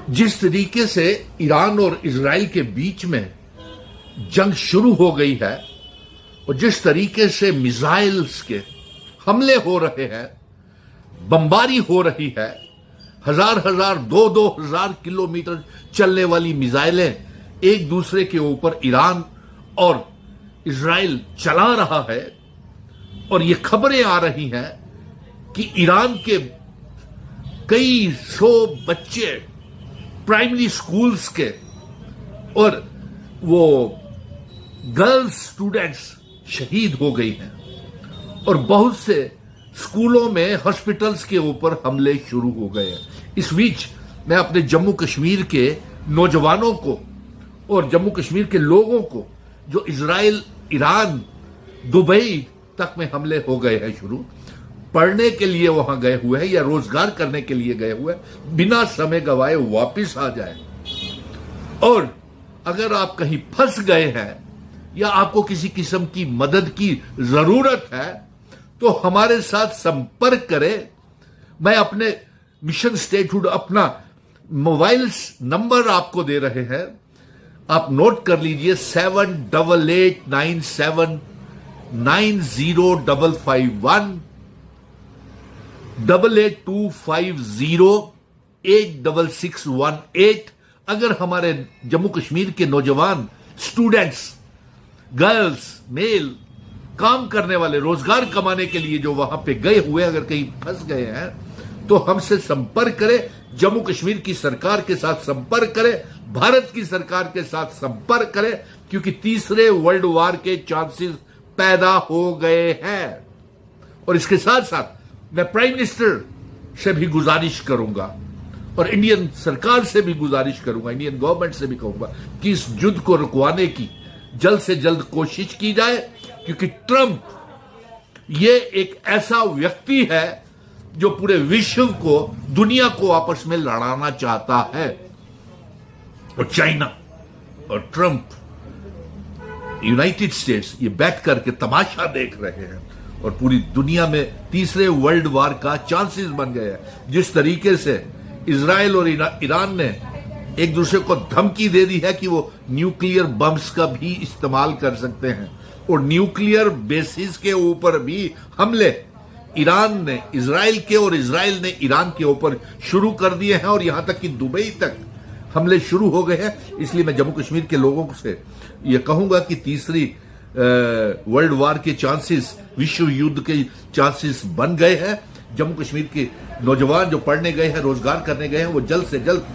जिस तरीके से ईरान और इजराइल के बीच में जंग शुरू हो गई है और जिस तरीके से मिसाइल्स के हमले हो रहे हैं, बमबारी हो रही है, हजार दो हजार किलोमीटर चलने वाली मिसाइलें एक दूसरे के ऊपर ईरान और इजराइल चला रहा है। और ये खबरें आ रही हैं कि ईरान के कई सौ बच्चे प्राइमरी स्कूल्स के और वो गर्ल्स स्टूडेंट्स शहीद हो गई हैं और बहुत से स्कूलों में हॉस्पिटल्स के ऊपर हमले शुरू हो गए हैं। इस बीच मैं अपने जम्मू कश्मीर के नौजवानों को और जम्मू कश्मीर के लोगों को जो इजराइल, ईरान, दुबई तक में हमले हो गए हैं शुरू, पढ़ने के लिए वहां गए हुए हैं या रोजगार करने के लिए गए हुए हैं, बिना समय गवाए वापस आ जाए। और अगर आप कहीं फंस गए हैं या आपको किसी किस्म की मदद की जरूरत है तो हमारे साथ संपर्क करें। मैं अपने मिशन स्टेटहुड अपना मोबाइल नंबर आपको दे रहे हैं, आप नोट कर लीजिए 7889790551 8825086618। अगर हमारे जम्मू कश्मीर के नौजवान स्टूडेंट्स, गर्ल्स, मेल, काम करने वाले, रोजगार कमाने के लिए जो वहां पे गए हुए अगर कहीं फंस गए हैं तो हमसे संपर्क करें, जम्मू कश्मीर की सरकार के साथ संपर्क करें, भारत की सरकार के साथ संपर्क करें, क्योंकि तीसरे वर्ल्ड वार के चांसेस पैदा हो गए हैं। और इसके साथ साथ मैं प्राइम मिनिस्टर से भी गुजारिश करूंगा और इंडियन सरकार से भी गुजारिश करूंगा, इंडियन गवर्नमेंट से भी कहूंगा कि इस युद्ध को रुकवाने की जल्द से जल्द कोशिश की जाए, क्योंकि ट्रंप ये एक ऐसा व्यक्ति है जो पूरे विश्व को, दुनिया को आपस में लड़ाना चाहता है। और चाइना और ट्रंप, यूनाइटेड स्टेट्स ये बैठ करके तमाशा देख रहे हैं और पूरी दुनिया में तीसरे वर्ल्ड वार का चांसेस बन गए हैं। जिस तरीके से इजराइल और ईरान ने एक दूसरे को धमकी दे दी है कि वो न्यूक्लियर बम्स का भी इस्तेमाल कर सकते हैं और न्यूक्लियर बेसिस के ऊपर भी हमले ईरान ने इजराइल के और इजराइल ने ईरान के ऊपर शुरू कर दिए हैं और यहां तक कि दुबई तक हमले शुरू हो गए हैं। इसलिए मैं जम्मू कश्मीर के लोगों से यह कहूंगा कि तीसरी वर्ल्ड वार के चांसेस, विश्व युद्ध के चांसेस बन गए हैं। जम्मू कश्मीर के नौजवान जो पढ़ने गए हैं, रोजगार करने गए हैं, वो जल्द से जल्द